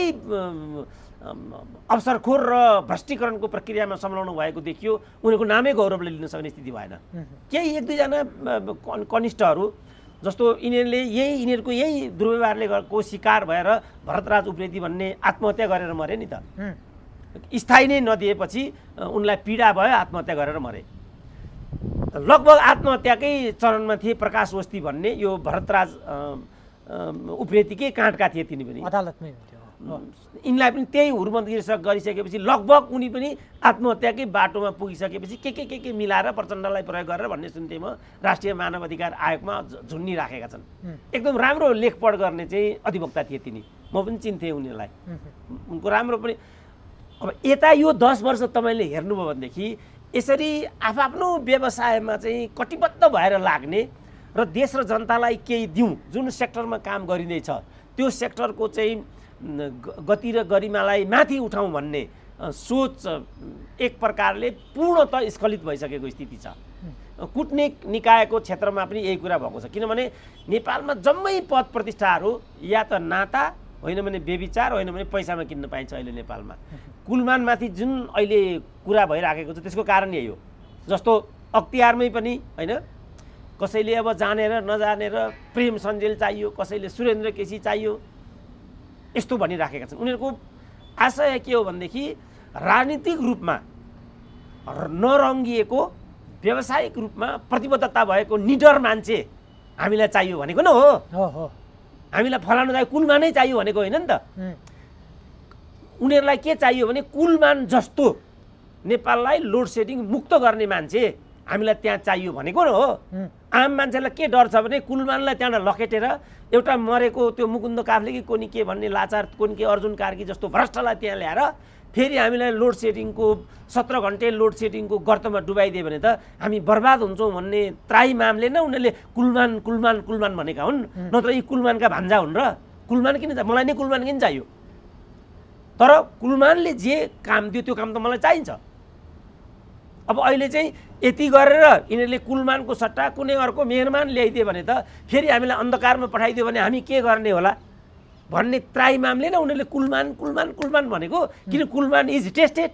अवसरखोर र भ्रष्टीकरणको प्रक्रियामा संलग्न भएको देखियो, उनीहरूको नामै गौरवले लिन सक्ने स्थिति भएन। केही एक दुईजना कनिष्ठहरू जस्तो यिनीहरूको यही दुर्व्यवहारले को शिकार भएर भरतराज उप्रेती भन्ने आत्महत्या गरेर मरे नि त। स्थायी नै नदिएपछि उनलाई पीडा भयो, आत्महत्या गरेर मरे। लगभग आत्महत्याकै चरणमा थिए प्रकाश वस्ती भन्ने, यो भरतराज उप्रेतीकै काँडका थिए तिनी पनि, अदालतमै यिनलाई पनि त्यही हुर्मत गरिसकेपछि लगभग उनी पनि आत्महत्याकै बाटोमा पुगिसकेपछि के मिलाएर प्रचण्डलाई प्रयोग गरेर भन्ने सुन्थेँ म। राष्ट्रिय मानव अधिकार आयोगमा झुन्डिराखेका छन्। एकदम राम्रो लेखपढ गर्ने चाहिँ अधिवक्ता थिए तिनी, म पनि चिन्थेँ उनीहरूलाई, उनको राम्रो पनि। अब यता यो 10 वर्ष तपाईँले हेर्नुभयो भनेदेखि यसरी आफ्नो व्यवसायमा चाहिँ कटिबद्ध भएर लाग्ने र देश र जनतालाई केही दिउँ, जुन सेक्टरमा काम गरिँदैछ त्यो सेक्टरको चाहिँ गति र गरिमालाई माथि उठाउँ भन्ने सोच एक प्रकारले पूर्णतः स्खलित भइसकेको स्थिति छ। कूटनीतिक निकायको क्षेत्रमा पनि यही कुरा भएको छ। किनभने नेपालमा जम्मै पद प्रतिष्ठाहरू या त नाता, होइन भने व्यभिचार, होइन भने पैसामा किन्न पाइन्छ अहिले नेपालमा। कुलमानमाथि जुन अहिले कुरा भइराखेको छ त्यसको कारण यही हो। जस्तो अख्तियारमै पनि होइन, कसैले अब जानेर नजानेर प्रेम सञ्जेल चाहियो, कसैले सुरेन्द्र केसी चाहियो, यस्तो भनिराखेका छन्। उनीहरूको आशय के हो भनेदेखि राजनीतिक रूपमा नरङ्गिएको व्यावसायिक रूपमा प्रतिबद्धता भएको निडर मान्छे हामीलाई चाहियो भनेको न हो। हामीलाई फलानु चाहियो, कुलमान नै चाहियो भनेको होइन नि त। उनीहरूलाई के चाहियो भने कुलमान जस्तो नेपाललाई लोड सेडिङ मुक्त गर्ने मान्छे हामीलाई त्यहाँ चाहियो भनेको न हो। आम मान्छेलाई के डर छ भने कुलमानलाई त्यहाँबाट लखेटेर एउटा मरेको त्यो मुकुन्द काफ्ले कि कोनी के भन्ने लाचार, कोनी के अर्जुन कार्की जस्तो भ्रष्टलाई त्यहाँ ल्याएर फेरि हामीलाई लोड सेडिङको 17 घन्टे लोड सेडिङको गर्तमा डुबाइदियो भने त हामी बर्बाद हुन्छौँ भन्ने त्राही मामले नै उनीहरूले कुलमान कुलमान कुलमान भनेका हुन्। नत्र यी कुलमानका भान्जा हुन् र कुलमान किन चाहियो, मलाई नै कुलमान किन चाहियो। तर कुलमानले जे काम दियो त्यो काम त मलाई चाहिन्छ। अब अहिले चाहिँ यति गरेर यिनीहरूले कुलमानको सट्टा कुनै अर्को मेहरमान ल्याइदियो भने त फेरि हामीलाई अन्धकारमा पठाइदियो भने हामी के गर्ने होला भन्ने त्राही मामले नै उनीहरूले कुलमान कुलमान कुलमान भनेको। किन कुलमान इज टेस्टेड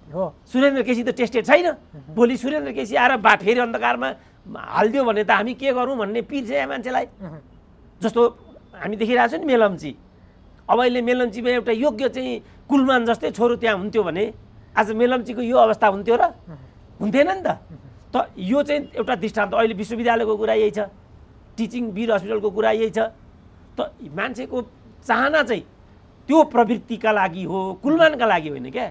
हो, सुरेन्द्र केसी त टेस्टेड छैन। भोलि सुरेन्द्र केसी आएर फेरि अन्धकारमा हालिदियो भने त हामी के गरौँ भन्ने पिर छ यहाँ मान्छेलाई। जस्तो हामी देखिरहेको छौँ नि मेलम्ची, अब अहिले मेलम्चीमा एउटा योग्य चाहिँ कुलमान जस्तै छोरो त्यहाँ हुन्थ्यो भने आज मेलम्चीको यो अवस्था हुन्थ्यो र हुन्थेन नि त। यो चाहिँ एउटा दृष्टान्त। अहिले विश्वविद्यालयको कुरा यही छ, टिचिङ वीर हस्पिटलको कुरा यही छ। त मान्छेको चाहना चाहिँ त्यो प्रवृत्तिका लागि हो, कुलमानका लागि होइन क्या।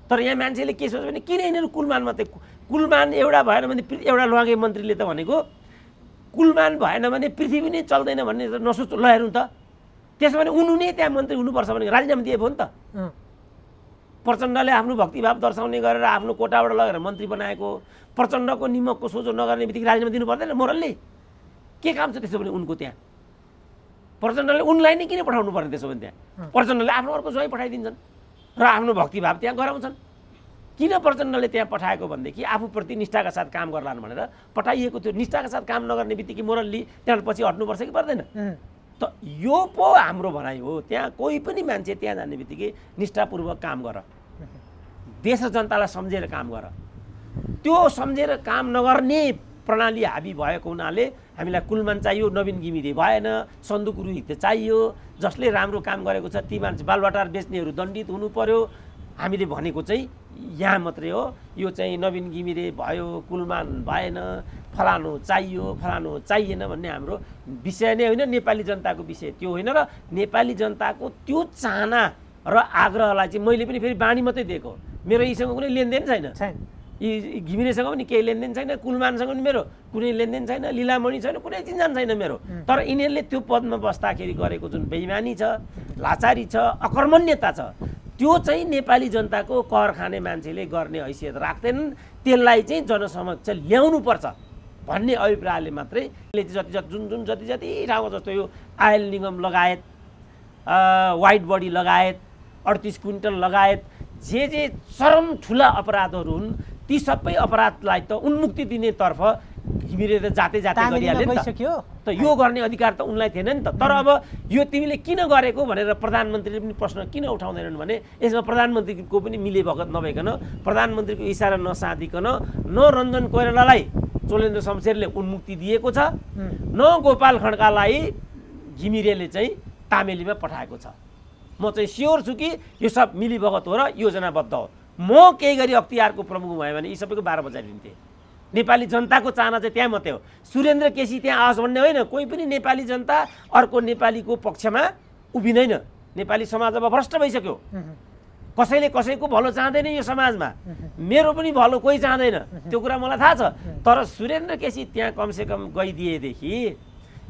तर यहाँ मान्छेले के सोच्छ भने किन यिनीहरू कुलमान मात्रै, कुलमान एउटा भएन भने एउटा लुवाङ्गे मन्त्रीले त भनेको कुलमान भएन भने पृथ्वी नै चल्दैन भन्ने त नसोच ल हेर्नु त। त्यसो भने उनी नै त्यहाँ मन्त्री हुनुपर्छ भने राजीनामा दिए भयो नि त। प्रचण्डले आफ्नो भक्तिभाव दर्शाउने गरेर आफ्नो कोटाबाट लगेर मन्त्री बनाएको, प्रचण्डको निमकको सोझो नगर्ने बित्तिकै राजीनामा दिनु पर्दैन मोरलले? के काम छ त्यसो भने उनको त्यहाँ? प्रचण्डले उनलाई नै किन पठाउनु पर्ने त्यसो भने त्यहाँ? प्रचण्डले आफ्नो अर्को ज्वाइँ पठाइदिन्छन् र आफ्नो भक्तिभाव त्यहाँ गराउँछन्। किन प्रचण्डले त्यहाँ पठाएको भनेदेखि आफूप्रति निष्ठाका साथ काम गर्लान् भनेर पठाइएको थियो। निष्ठाका साथ काम नगर्ने बित्तिकै मोरलली त्यहाँ पछि हट्नुपर्छ कि पर्दैन? त यो पो हाम्रो भनाइ हो। त्यहाँ कोही पनि मान्छे त्यहाँ जाने बित्तिकै निष्ठापूर्वक काम गर, देश र जनतालाई सम्झेर काम गर। त्यो सम्झेर काम नगर्ने प्रणाली हाबी भएको हुनाले हामीलाई कुलमान चाहियो, नवीन घिमिरे भएन, सन्दुक रुहित चाहियो। जसले राम्रो काम गरेको छ ती मान्छे बालबाटार बेच्नेहरू दण्डित हुनु पर्यो। हामीले भनेको चाहिँ यहाँ मात्रै हो, यो चाहिँ नवीन घिमिरे भयो, कुलमान भएन, फलानु चाहियो, फलानु चाहिएन भन्ने हाम्रो विषय नै होइन। नेपाली जनताको विषय त्यो होइन र नेपाली जनताको त्यो चाहना र आग्रहलाई चाहिँ मैले पनि फेरि बानी मात्रै दिएको। मेरो यीसँग कुनै लेनदेन छैन, यी घिमिरेसँग पनि केही लेनदेन छैन, कुलमानसँग पनि मेरो कुनै लेनदेन छैन, लीलामणि छैन, कुनै चिन्जान छैन मेरो। तर यिनीहरूले त्यो पदमा बस्दाखेरि गरेको जुन बेइमानी छ, लाचारी छ, अकर्मण्यता छ, त्यो चाहिँ नेपाली जनताको कर खाने मान्छेले गर्ने हैसियत राख्दैनन्। त्यसलाई चाहिँ जनसमक्ष ल्याउनुपर्छ भन्ने अभिप्रायले मात्रै जति जति ठाउँमा जस्तो यो आयल निगम लगायत, वाइट बडी लगायत, 38 क्विन्टल लगायत जे चरम ठुला अपराधहरू हुन्, ती सबै अपराधलाई त उन्मुक्ति दिनेतर्फ घिमिरे त जाते गरिहाले नि त। त यो गर्ने अधिकार त उनलाई थिएन नि त। तर अब यो तिमीले किन गरेको भनेर प्रधानमन्त्रीले पनि प्रश्न किन उठाउँदैनन् भने यसमा प्रधानमन्त्रीको पनि मिलेभगत नभइकन, प्रधानमन्त्रीको इसारा नसाधिकन न रञ्जन कोइरालालाई चोलेन्द्र शमशेरले उन्मुक्ति दिएको छ, न गोपाल खड्कालाई घिमिरेले चाहिँ तामेलीमा पठाएको छ। म चाहिँ स्योर छु कि यो सब मिलीभगत हो र योजनाबद्ध हो। म केही गरी अख्तियारको प्रमुख भयो भने यी सबैको 12 बजाइदिन्थेँ। नेपाली जनताको चाहना चाहिँ त्यहाँ मात्रै हो। सुरेन्द्र केसी त्यहाँ आओस् भन्ने होइन। कोही पनि नेपाली जनता अर्को नेपालीको पक्षमा उभिँदैन। नेपाली समाज अब भ्रष्ट भइसक्यो। कसैले कसैको भलो चाहँदैन यो समाजमा। मेरो पनि भलो कोही चाहँदैन, त्यो कुरा मलाई थाहा छ। तर सुरेन्द्र केसी त्यहाँ कमसेकम गइदिएदेखि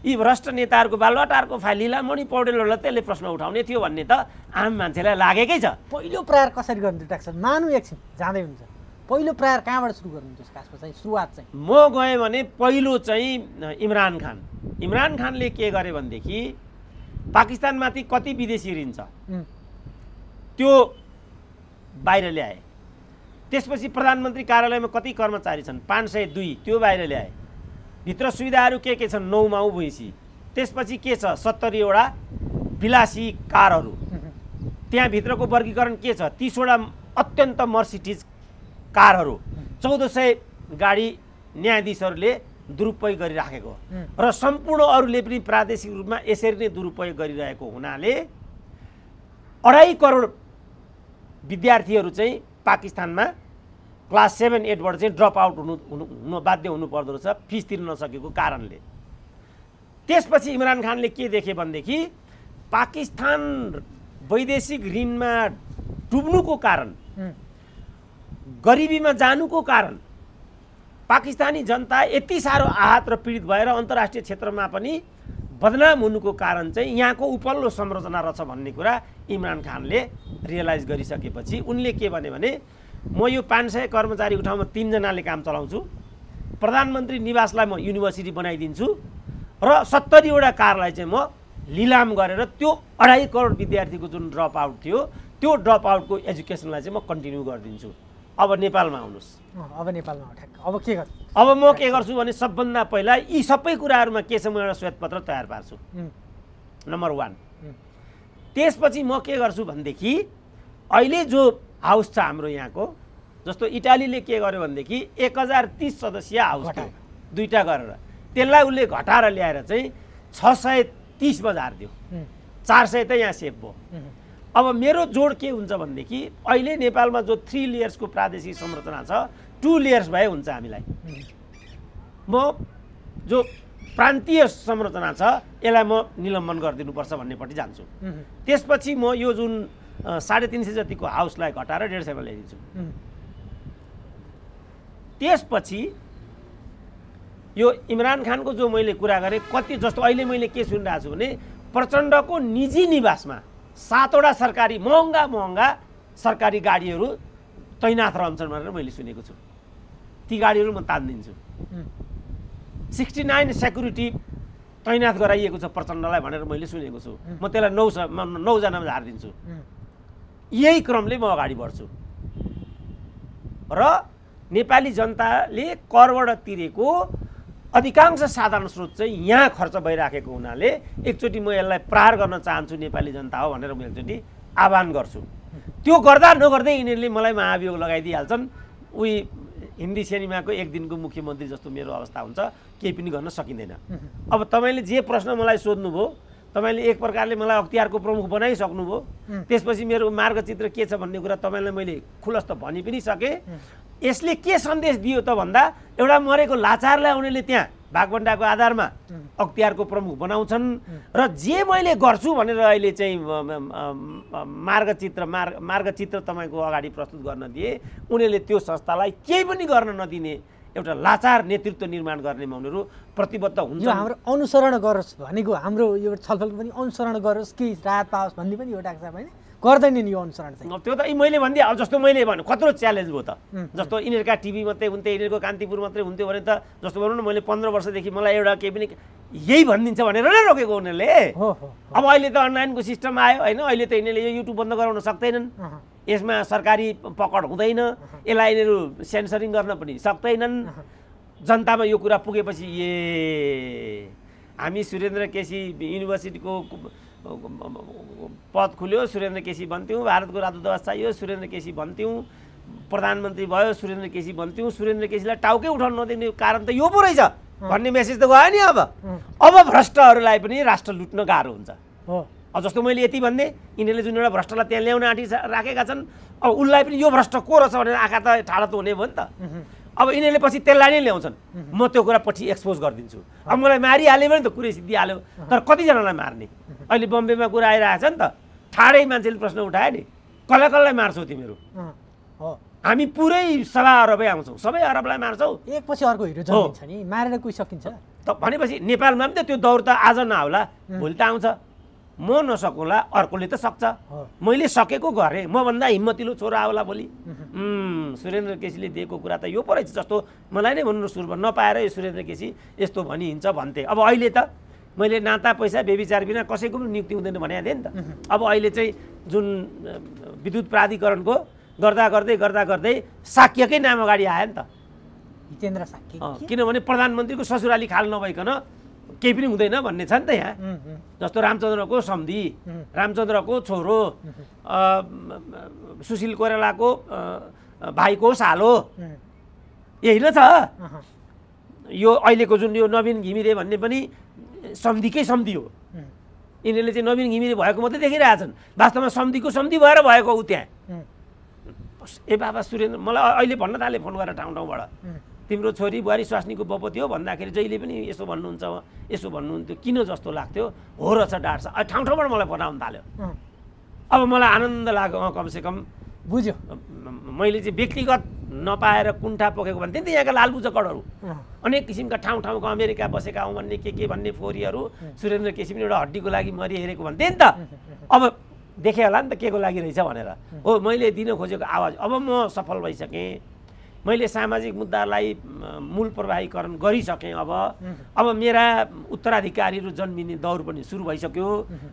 यी भ्रष्ट नेताहरूको बालबाटारको फाइल लीलामणि पौडेलहरूलाई त्यसले प्रश्न उठाउने थियो भन्ने त आम मान्छेलाई लागेकै छ। पहिलो प्रहार कसरी गर्नु डाक्टर? मानु एकछिन जाँदै हुन्छ, पहिलो प्रहार कहाँबाट सुरु गर्नुहुन्छ? खासमा चाहिँ सुरुवात चाहिँ म गएँ भने पहिलो चाहिँ इमरान खान। इमरान खानले के गरे भनेदेखि पाकिस्तानमाथि कति विदेशी ऋण छ त्यो बाहिर ल्याए। त्यसपछि प्रधानमन्त्री कार्यालयमा कति कर्मचारी छन् 502 त्यो बाहिर ल्याए। भित्र सुविधाहरू के छन् 9 माउ भैँसी। त्यसपछि के छ 70 वटा विलासी कारहरू। त्यहाँभित्रको वर्गीकरण के छ 30 वटा अत्यन्त मर्सिडिज कारहरू, 1400 गाडी न्यायाधीशहरूले दुरुपयोग गरिराखेको र सम्पूर्ण अरूले पनि प्रादेशिक रूपमा यसरी नै दुरुपयोग गरिरहेको हुनाले 2.5 करोड विद्यार्थीहरू चाहिँ पाकिस्तानमा क्लास 7, 8बाट चाहिँ ड्रप आउट हुन बाध्य हुनुपर्दो रहेछ फिस तिर्न नसकेको कारणले। त्यसपछि इमरान खानले के देखे भनेदेखि पाकिस्तान वैदेशिक ऋणमा डुब्नुको कारण, गरिबीमा जानुको कारण, पाकिस्तानी जनता यति साह्रो आहत र पीडित भएर अन्तर्राष्ट्रिय क्षेत्रमा पनि बदनाम हुनुको कारण चाहिँ यहाँको उपल्लो संरचना रहेछ भन्ने कुरा इमरान खानले रियलाइज गरिसकेपछि उनले के भने म यो 500 कर्मचारीको ठाउँमा 3 जनाले काम चलाउँछु, प्रधानमन्त्री निवासलाई म युनिभर्सिटी बनाइदिन्छु र 70 वटा कारलाई चाहिँ म लिलाम गरेर त्यो 2.5 करोड विद्यार्थीको जुन ड्रप आउट थियो त्यो ड्रप आउटको एजुकेसनलाई चाहिँ म कन्टिन्यू गरिदिन्छु। अब नेपालमा आउनुहोस्। अब नेपालमा ठ्याक्क अब के गर्छु? अब म के गर्छु भने सबभन्दा पहिला यी सबै कुराहरूमा के छ म एउटा श्वेतपत्र तयार पार्छु, नम्बर 1। त्यसपछि म के गर्छु भनेदेखि अहिले जो हाउस छ हाम्रो यहाँको, जस्तो इटालीले के गर्यो भनेदेखि 1030 सदस्यीय हाउस थियो 2टा गरेर, त्यसलाई उसले घटाएर ल्याएर चाहिँ 630 बजार दियो, 400 त यहाँ सेभ भयो। अब मेरो जोड के हुन्छ भनेदेखि अहिले नेपालमा जो 3 लेयर्सको प्रादेशिक संरचना छ 2 लेयर्स भए हुन्छ हामीलाई। म जो प्रान्तीय संरचना छ यसलाई म निलम्बन गरिदिनुपर्छ भन्नेपट्टि जान्छु। त्यसपछि म यो जुन 350 जतिको हाउसलाई घटाएर 150 मा ल्याइदिन्छु। त्यसपछि यो इमरान खानको जो मैले कुरा गरेँ कति जस्तो अहिले मैले के सुनिरहेको छु भने प्रचण्डको निजी निवासमा 7वटा सरकारी महँगा सरकारी गाडीहरू तैनाथ रहन्छन् भनेर मैले सुनेको छु। ती गाडीहरू म तान्दिन्छु। 69 सेक्युरिटी तैनाथ गराइएको छ प्रचण्डलाई भनेर मैले सुनेको छु। म त्यसलाई 9 जनामा झारिदिन्छु। यही क्रमले म अगाडि बढ्छु र नेपाली जनताले करबाट तिरेको अधिकांश साधारण स्रोत चाहिँ यहाँ खर्च भइराखेको हुनाले एकचोटि म यसलाई प्रहार गर्न चाहन्छु नेपाली जनता हो भनेर म एकचोटि आह्वान गर्छु। त्यो गर्दा नगर्दै यिनीहरूले मलाई महाभियोग लगाइदिइहाल्छन्। उही हिन्दी सिनेमाको एक दिनको मुख्यमन्त्री जस्तो मेरो अवस्था हुन्छ, केही पनि गर्न सकिँदैन। अब तपाईँले जे प्रश्न मलाई सोध्नुभयो, तपाईँले एक प्रकारले मलाई अख्तियारको प्रमुख बनाइसक्नुभयो। त्यसपछि मेरो मार्गचित्र के छ भन्ने कुरा तपाईँलाई मैले खुलस्त भनि पनि सकेँ। यसले के सन्देश दियो त भन्दा एउटा मरेको लाचारलाई उनीहरूले त्यहाँ भागबण्डाको आधारमा अख्तियारको प्रमुख बनाउँछन् र जे मैले गर्छु भनेर अहिले चाहिँ मार्गचित्र तपाईँको अगाडि प्रस्तुत गर्न दिए, उनीहरूले त्यो संस्थालाई केही पनि गर्न नदिने एउटा लाचार नेतृत्व निर्माण गर्नेमा उनीहरू प्रतिबद्ध हुन्छ। यो हाम्रो अनुसरण गरोस् भनेको हाम्रो यो छलफलको पनि अनुसरण गरोस्, केही राहत पाओस् भन्ने पनि एउटा छ होइन, गर्दैनन् यो अनुसरण चाहिँ। त्यो त मैले भनिदिएँ। अब जस्तो मैले भने कत्रो च्यालेन्ज भयो त, जस्तो यिनीहरूका टिभी मात्रै हुन्थे, यिनीहरूको कान्तिपुर मात्रै हुन्थ्यो भने त जस्तो भनौँ न मैले 15 वर्षदेखि मलाई एउटा केही पनि यही भनिदिन्छ भनेर नै रोकेको उनीहरूले। अब अहिले त अनलाइनको सिस्टम आयो होइन, अहिले त यिनीहरूले यो युट्युब बन्द गराउन सक्दैनन्, यसमा सरकारी पकड हुँदैन, यसलाई यिनीहरू सेन्सरिङ गर्न पनि सक्दैनन्। जनतामा यो कुरा पुगेपछि हामी सुरेन्द्र केसी युनिभर्सिटीको पद खुल्यो, सुरेन्द्र केसी बन्थ्यौँ, भारतको राजदूतावास चाहियो, सुरेन्द्र केसी बन्थ्यौँ, प्रधानमन्त्री भयो, सुरेन्द्र केसी बन्थ्यौँ, सुरेन्द्र केसीलाई टाउकै उठाउन नदिने कारण त यो पो रहेछ भन्ने मेसेज त गयो नि। अब भ्रष्टहरूलाई पनि राष्ट्र लुट्न गाह्रो हुन्छ। अब जस्तो मैले यति भन्ने, यिनीहरूले जुन एउटा भ्रष्टलाई त्यहाँ ल्याउन राखेका छन्, अब उसलाई पनि यो भ्रष्ट को रहेछ भनेर आँखा त ठाडो त हुने भयो नि त। अब यिनीहरूले पछि त्यसलाई नै ल्याउँछन्, म त्यो कुरा पछि एक्सपोज गरिदिन्छु। अब मलाई मारिहाल्यो भने त कुरै सिद्धिहाल्यो, तर कतिजनालाई मार्ने? अहिले बम्बेमा कुरा आइरहेको छ नि त, ठाडै मान्छेले प्रश्न उठायो नि, कसलाई मार्छौ तिमीहरू? हामी पुरै सभा अरबै आउँछौँ, सबै अरबलाई मार्छौ, एकपछि अर्को हिरो जन्मिन्छ नि, मारेर कोही सकिन्छ त भनेपछि नेपालमा पनि त त्यो दौर त आज नआउला, भोलि त आउँछ। म नसकुला, अर्कोले त सक्छ। मैले सकेको गरेँ, मभन्दा हिम्मतिलो छोरा आउला भोलि। सुरेन्द्र केसीले दिएको कुरा त यो पो रहेछ जस्तो मलाई नै भन्नु सुरुमा नपाएर यो सुरेन्द्र केसी यस्तो भनिहिन्छ भन्थे। अब अहिले त मैले नाता पैसा बेविचार बिना कसैको पनि नियुक्ति हुँदैन भनेको थिएँ नि त। अब अहिले चाहिँ जुन विद्युत प्राधिकरणको गर्दा गर्दै साक्यकै नाम अगाडि आयो नि त, हितेन्द्र साक्य। किनभने प्रधानमन्त्रीको ससुराली खाल नभइकन केही पनि हुँदैन भन्ने छ नि त यहाँ। जस्तो रामचन्द्रको सम्धी, रामचन्द्रको छोरो, सुशील कोइरालाको भाइको सालो, यही न छ। यो अहिलेको जुन यो नवीन घिमिरे भन्ने पनि सम्धीकै सम्धी हो। यिनीहरूले चाहिँ नवीन घिमिरे भएको मात्रै देखिरहेछन्, वास्तवमा सम्धीको सम्धी भएर भएको ऊ त्यहाँ। ए बाबा सुरेन्द्र, मलाई अहिले भन्न थाले फोन गरेर ठाउँबाट, तिम्रो छोरी बुहारी स्वास्नीको बपति हो भन्दाखेरि जहिले पनि यसो भन्नुहुन्छ, यसो भन्नुहुन्थ्यो, किन जस्तो लाग्थ्यो, हो रहेछ डाँट्छ, ठाउँबाट मलाई बनाउन थाल्यो। अब मलाई आनन्द लाग्यो, कमसेकम बुझ्यो। मैले चाहिँ व्यक्तिगत नपाएर कुण्ठा पोखेको भन्थेँ नि त, यहाँका लालबुचकडहरू अनेक किसिमका ठाउँको अमेरिका बसेका हौँ भन्ने के भन्ने फोरीहरू, सुरेन्द्र केसी पनि एउटा हड्डीको लागि मरिहेरेको भन्थेँ नि त। अब देखेँ होला नि त के को लागि रहेछ भनेर। हो, मैले दिन खोजेको आवाज अब म सफल भइसकेँ। मैले सामाजिक मुद्दालाई मूल प्रवाहीकरण गरिसकेँ। अब मेरा उत्तराधिकारीहरू जन्मिने दौर पनि सुरु भइसक्यो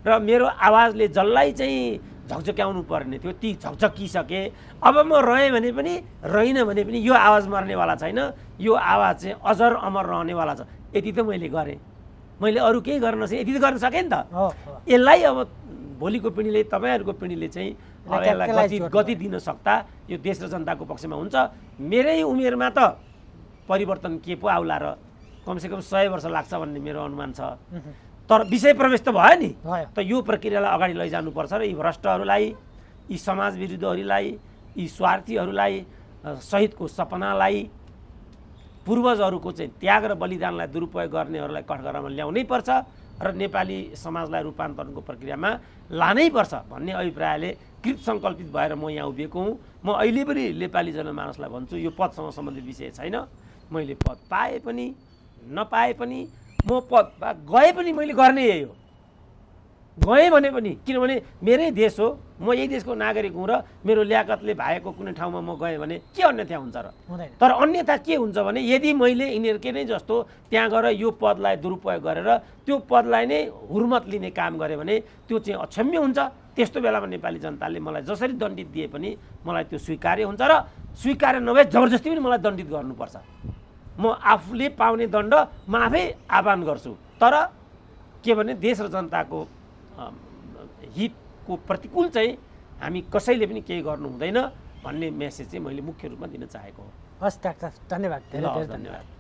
र मेरो आवाजले जसलाई चाहिँ झकझक्याउनु पर्ने थियो ती झकझकिसके। अब म रहेँ भने पनि रहिनँ भने पनि यो आवाज मर्नेवाला छैन, यो आवाज चाहिँ अजर अमर रहनेवाला छ। यति त मैले गरेँ, मैले अरू केही गर्न नसकेँ, यति त गर्न सकेँ नि त। यसलाई अब भोलिको पिँढीले, तपाईँहरूको पिँढीले चाहिँ अब यसलाई गति दिन सक्दा यो देश र जनताको पक्षमा हुन्छ। मेरै उमेरमा त परिवर्तन के पो आउला र कमसेकम 100 वर्ष लाग्छ भन्ने मेरो अनुमान छ। तर विषय प्रवेश त भयो नि, त यो प्रक्रियालाई अगाडि लैजानुपर्छ र यी भ्रष्टहरूलाई, यी समाज विरुद्धहरूलाई, यी स्वार्थीहरूलाई, शहीदको सपनालाई, पूर्वजहरूको चाहिँ त्याग र बलिदानलाई दुरुपयोग गर्नेहरूलाई कठघरामा ल्याउनै पर्छ र नेपाली समाजलाई रूपान्तरणको प्रक्रियामा लानै पर्छ भन्ने अभिप्रायले कृत सङ्कल्पित भएर म यहाँ उभिएको हुँ। म अहिले पनि नेपाली जनमानसलाई भन्छु, यो पदसँग सम्बन्धित विषय छैन। मैले पद पाए पनि नपाए पनि, म पद गए पनि मैले गर्ने यही हो। गएँ भने पनि, किनभने मेरै देश हो, म यही देशको नागरिक हुँ र मेरो ल्याकतले भएको कुनै ठाउँमा म गएँ भने के अन्यथा हुन्छ र? तर अन्यथा के हुन्छ भने यदि मैले यिनीहरूकै नै जस्तो त्यहाँ गएर यो पदलाई दुरुपयोग गरेर त्यो पदलाई नै हुर्मत लिने काम गरेँ भने त्यो चाहिँ अक्षम्य हुन्छ। त्यस्तो बेलामा नेपाली जनताले मलाई जसरी दण्डित दिए पनि मलाई त्यो स्वीकार्य हुन्छ र स्वीकार्य नभए जबरजस्ती पनि मलाई दण्डित गर्नुपर्छ। म आफूले पाउने दण्ड म आफै आह्वान गर्छु, तर के भने देश र जनताको हितको प्रतिकूल चाहिँ हामी कसैले पनि केही गर्नु हुँदैन भन्ने मेसेज चाहिँ मैले मुख्य रूपमा दिन चाहेको हो। हस् डाक्टर, धन्यवाद। धन्यवाद।